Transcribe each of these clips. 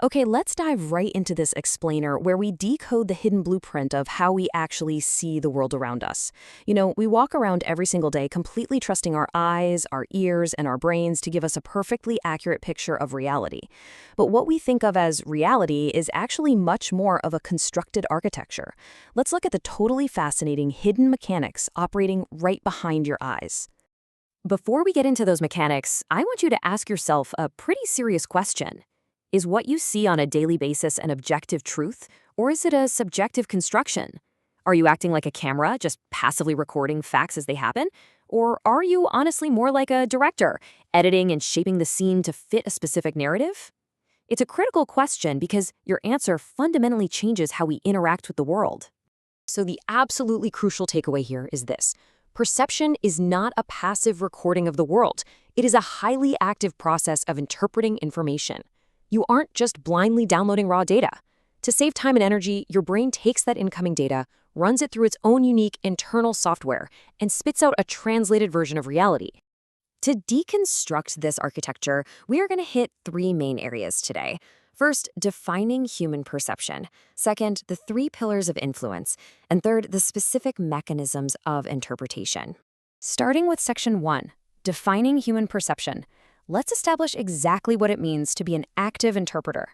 Okay, let's dive right into this explainer where we decode the hidden blueprint of how we actually see the world around us. We walk around every single day completely trusting our eyes, our ears, and our brains to give us a perfectly accurate picture of reality. But what we think of as reality is actually much more of a constructed architecture. Let's look at the totally fascinating hidden mechanics operating right behind your eyes. Before we get into those mechanics, I want you to ask yourself a pretty serious question. Is what you see on a daily basis an objective truth, or is it a subjective construction? Are you acting like a camera, just passively recording facts as they happen? Or are you honestly more like a director, editing and shaping the scene to fit a specific narrative? It's a critical question because your answer fundamentally changes how we interact with the world. So the absolutely crucial takeaway here is this. Perception is not a passive recording of the world. It is a highly active process of interpreting information. You aren't just blindly downloading raw data. To save time and energy, your brain takes that incoming data, runs it through its own unique internal software, and spits out a translated version of reality. To deconstruct this architecture, we are going to hit three main areas today. First, defining human perception. Second, the three pillars of influence. And third, the specific mechanisms of interpretation. Starting with Section 1, defining human perception. Let's establish exactly what it means to be an active interpreter.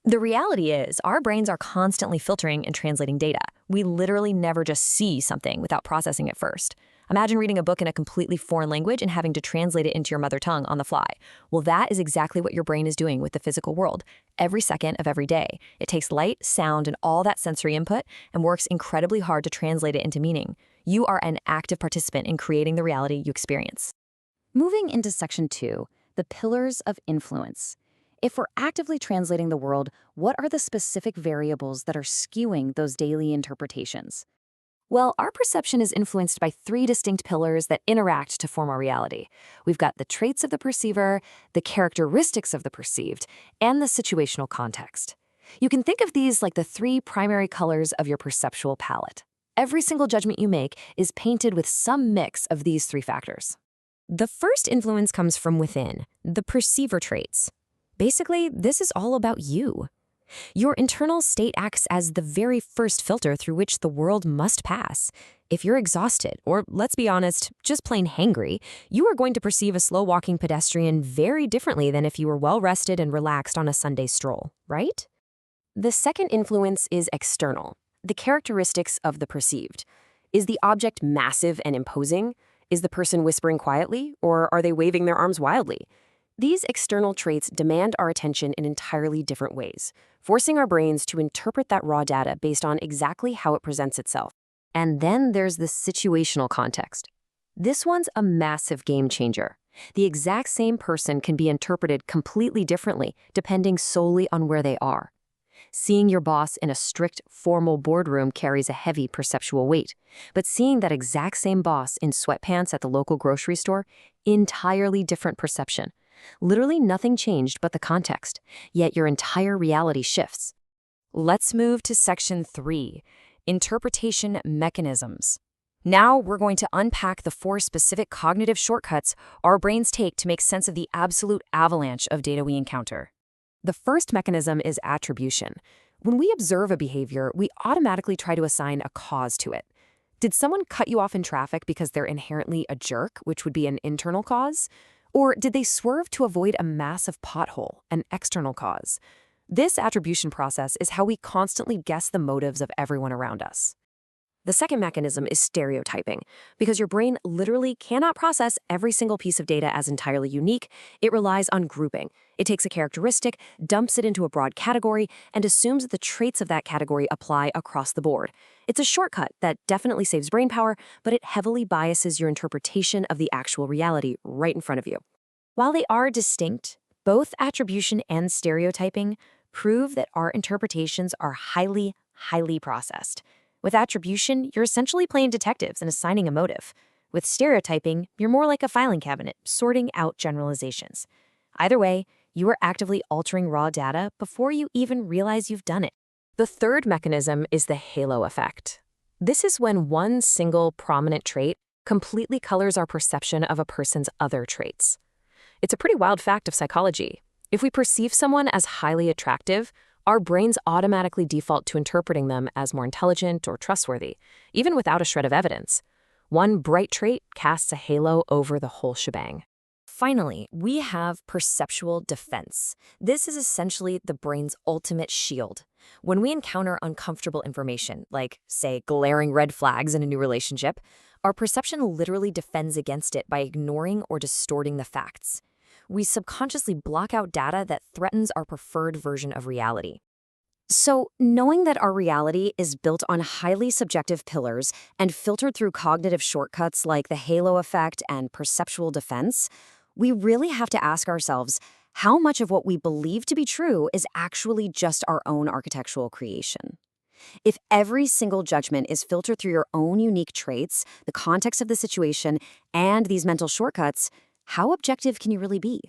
The reality is, our brains are constantly filtering and translating data. We literally never just see something without processing it first. Imagine reading a book in a completely foreign language and having to translate it into your mother tongue on the fly. Well, that is exactly what your brain is doing with the physical world. Every second of every day, it takes light, sound, and all that sensory input and works incredibly hard to translate it into meaning. You are an active participant in creating the reality you experience. Moving into Section 2, the pillars of influence. If we're actively translating the world, what are the specific variables that are skewing those daily interpretations? Well, our perception is influenced by three distinct pillars that interact to form our reality. We've got the traits of the perceiver, the characteristics of the perceived, and the situational context. You can think of these like the three primary colors of your perceptual palette. Every single judgment you make is painted with some mix of these three factors. The first influence comes from within, the perceiver traits. Basically, this is all about you. Your internal state acts as the very first filter through which the world must pass. If you're exhausted, or let's be honest, just plain hangry, you are going to perceive a slow-walking pedestrian very differently than if you were well-rested and relaxed on a Sunday stroll, right? The second influence is external, the characteristics of the perceived. Is the object massive and imposing? Is the person whispering quietly, or are they waving their arms wildly? These external traits demand our attention in entirely different ways, forcing our brains to interpret that raw data based on exactly how it presents itself. And then there's the situational context. This one's a massive game changer. The exact same person can be interpreted completely differently, depending solely on where they are. Seeing your boss in a strict, formal boardroom carries a heavy perceptual weight. But seeing that exact same boss in sweatpants at the local grocery store, entirely different perception. Literally nothing changed but the context, yet your entire reality shifts. Let's move to Section 3, interpretation mechanisms. Now we're going to unpack the four specific cognitive shortcuts our brains take to make sense of the absolute avalanche of data we encounter. The first mechanism is attribution. When we observe a behavior, we automatically try to assign a cause to it. Did someone cut you off in traffic because they're inherently a jerk, which would be an internal cause? Or did they swerve to avoid a massive pothole, an external cause? This attribution process is how we constantly guess the motives of everyone around us. The second mechanism is stereotyping. Because your brain literally cannot process every single piece of data as entirely unique, it relies on grouping. It takes a characteristic, dumps it into a broad category, and assumes that the traits of that category apply across the board. It's a shortcut that definitely saves brain power, but it heavily biases your interpretation of the actual reality right in front of you. While they are distinct, both attribution and stereotyping prove that our interpretations are highly processed. With attribution, you're essentially playing detectives and assigning a motive. With stereotyping, you're more like a filing cabinet, sorting out generalizations. Either way, you are actively altering raw data before you even realize you've done it. The third mechanism is the halo effect. This is when one single prominent trait completely colors our perception of a person's other traits. It's a pretty wild fact of psychology. If we perceive someone as highly attractive, our brains automatically default to interpreting them as more intelligent or trustworthy, even without a shred of evidence. One bright trait casts a halo over the whole shebang. Finally, we have perceptual defense. This is essentially the brain's ultimate shield. When we encounter uncomfortable information, like, say, glaring red flags in a new relationship, our perception literally defends against it by ignoring or distorting the facts. We subconsciously block out data that threatens our preferred version of reality. So, knowing that our reality is built on highly subjective pillars and filtered through cognitive shortcuts like the halo effect and perceptual defense, we really have to ask ourselves how much of what we believe to be true is actually just our own architectural creation. If every single judgment is filtered through your own unique traits, the context of the situation, and these mental shortcuts, how objective can you really be?